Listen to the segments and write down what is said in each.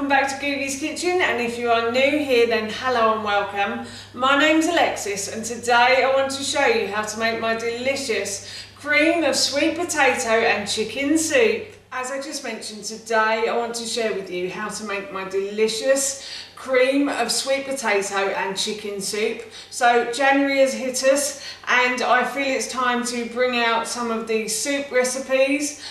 welcome back to Googie's Kitchen, and if you are new here then hello and welcome. My name's Alexis and today I want to show you how to make my delicious cream of sweet potato and chicken soup. As I just mentioned, today I want to share with you how to make my delicious cream of sweet potato and chicken soup. So January has hit us and I feel it's time to bring out some of these soup recipes.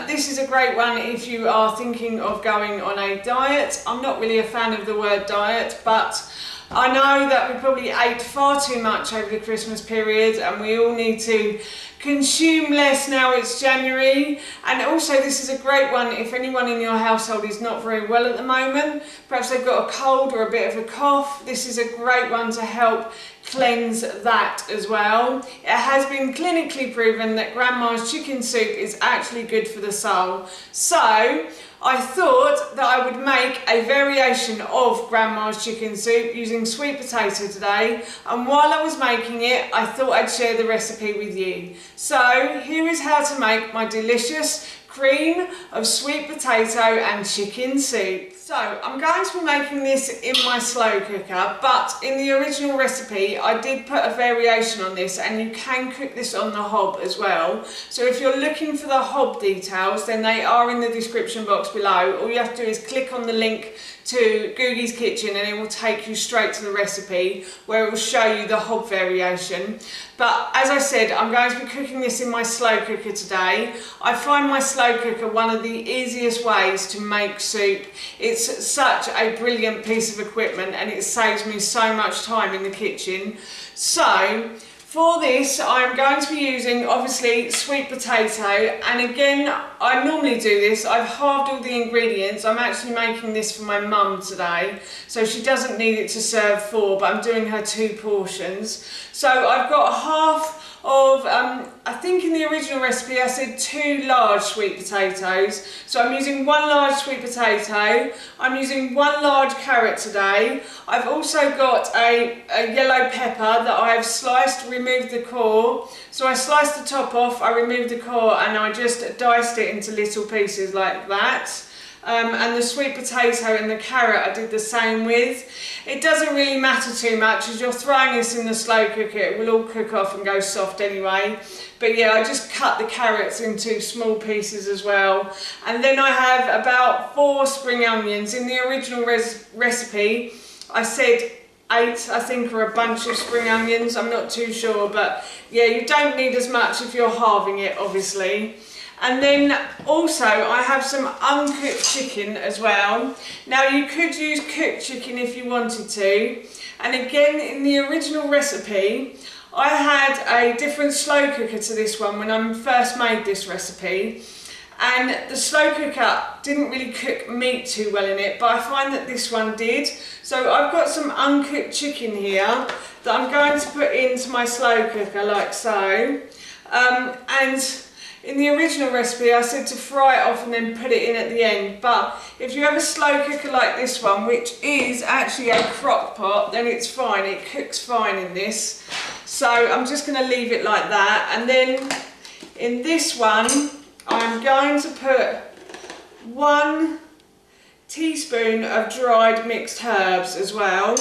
This is a great one if you are thinking of going on a diet. I'm not really a fan of the word diet, but I know that we probably ate far too much over the Christmas period and we all need to consume less now it's January. And also this is a great one if anyone in your household is not very well at the moment. Perhaps they've got a cold or a bit of a cough. This is a great one to help cleanse that as well. It has been clinically proven that Grandma's chicken soup is actually good for the soul. So I thought that I would make a variation of Grandma's chicken soup using sweet potato today, and while I was making it I thought I'd share the recipe with you. So here is how to make my delicious cream of sweet potato and chicken soup. So I'm going to be making this in my slow cooker, but in the original recipe I did put a variation on this and you can cook this on the hob as well. So if you're looking for the hob details then they are in the description box below. All you have to do is click on the link to Googie's Kitchen and it will take you straight to the recipe where it will show you the hob variation. But as I said, I'm going to be cooking this in my slow cooker today. I find my slow cooker one of the easiest ways to make soup. It's such a brilliant piece of equipment and it saves me so much time in the kitchen. So for this I'm going to be using obviously sweet potato, and again I normally do this, I've halved all the ingredients. I'm actually making this for my mum today so she doesn't need it to serve 4, but I'm doing her 2 portions. So I've got half of, I think in the original recipe I said 2 large sweet potatoes. So I'm using 1 large sweet potato, I'm using 1 large carrot today. I've also got a yellow pepper that I've sliced, removed the core. So I sliced the top off, I removed the core and I just diced it into little pieces like that. And the sweet potato and the carrot I did the same with. It doesn't really matter too much as you're throwing this in the slow cooker, it will all cook off and go soft anyway. But yeah, I just cut the carrots into small pieces as well. And then I have about 4 spring onions. In the original recipe I said 8, I think, or a bunch of spring onions, I'm not too sure, but yeah, you don't need as much if you're halving it obviously. And then also I have some uncooked chicken as well. Now you could use cooked chicken if you wanted to. And again in the original recipe I had a different slow cooker to this one when I first made this recipe. And the slow cooker didn't really cook meat too well in it, but I find that this one did. So I've got some uncooked chicken here that I'm going to put into my slow cooker like so. And in the original recipe I said to fry it off and then put it in at the end, but if you have a slow cooker like this one, which is actually a crock pot, then it's fine, it cooks fine in this. So I'm just going to leave it like that, and then in this one I'm going to put 1 teaspoon of dried mixed herbs as well.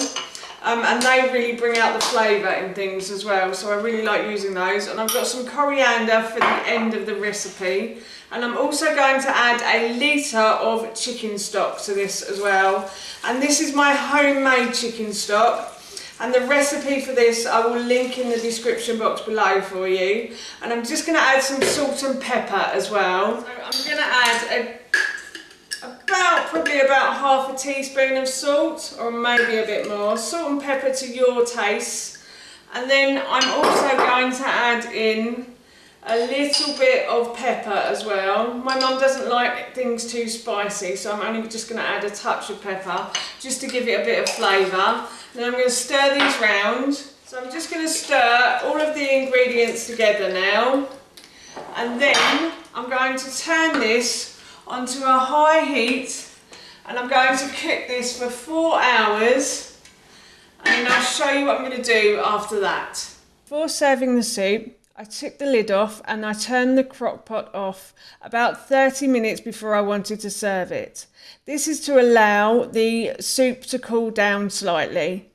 And they really bring out the flavour in things as well, so I really like using those. And I've got some coriander for the end of the recipe. And I'm also going to add a litre of chicken stock to this as well. And this is my homemade chicken stock. And the recipe for this I will link in the description box below for you. And I'm just going to add some salt and pepper as well. So I'm going to add probably about half a teaspoon of salt, or maybe a bit more. Salt and pepper to your taste. And then I'm also going to add in a little bit of pepper as well. My mum doesn't like things too spicy, so I'm only just going to add a touch of pepper just to give it a bit of flavour. Then I'm going to stir these round. So I'm just going to stir all of the ingredients together now. And then I'm going to turn this onto a high heat and I'm going to cook this for 4 hours, and then I'll show you what I'm going to do after that. Before serving the soup I took the lid off and I turned the crock pot off about 30 minutes before I wanted to serve it. This is to allow the soup to cool down slightly.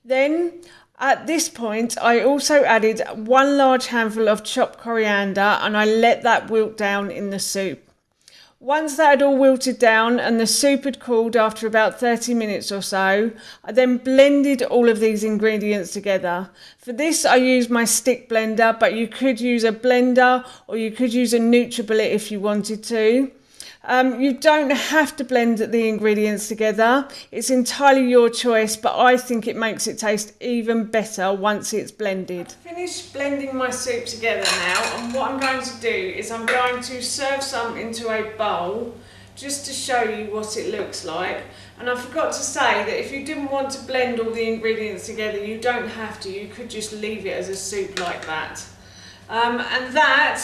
Then at this point I also added 1 large handful of chopped coriander and I let that wilt down in the soup. Once that had all wilted down and the soup had cooled after about 30 minutes or so, I then blended all of these ingredients together. For this I used my stick blender, but you could use a blender or you could use a NutriBullet if you wanted to. You don't have to blend the ingredients together. It's entirely your choice, but I think it makes it taste even better once it's blended. I've finished blending my soup together now, and what I'm going to do is I'm going to serve some into a bowl just to show you what it looks like. And I forgot to say that if you didn't want to blend all the ingredients together, you don't have to. You could just leave it as a soup like that. And that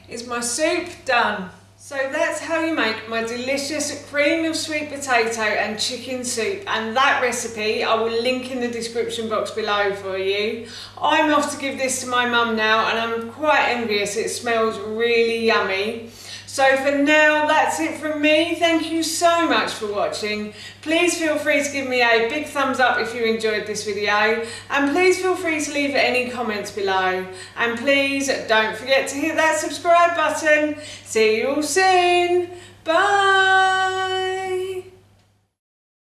is my soup done. So that's how you make my delicious cream of sweet potato and chicken soup, and that recipe I will link in the description box below for you. I'm off to give this to my mum now and I'm quite envious, it smells really yummy. So for now, that's it from me. Thank you so much for watching. Please feel free to give me a big thumbs up if you enjoyed this video, and please feel free to leave any comments below. And please don't forget to hit that subscribe button. See you all soon. Bye.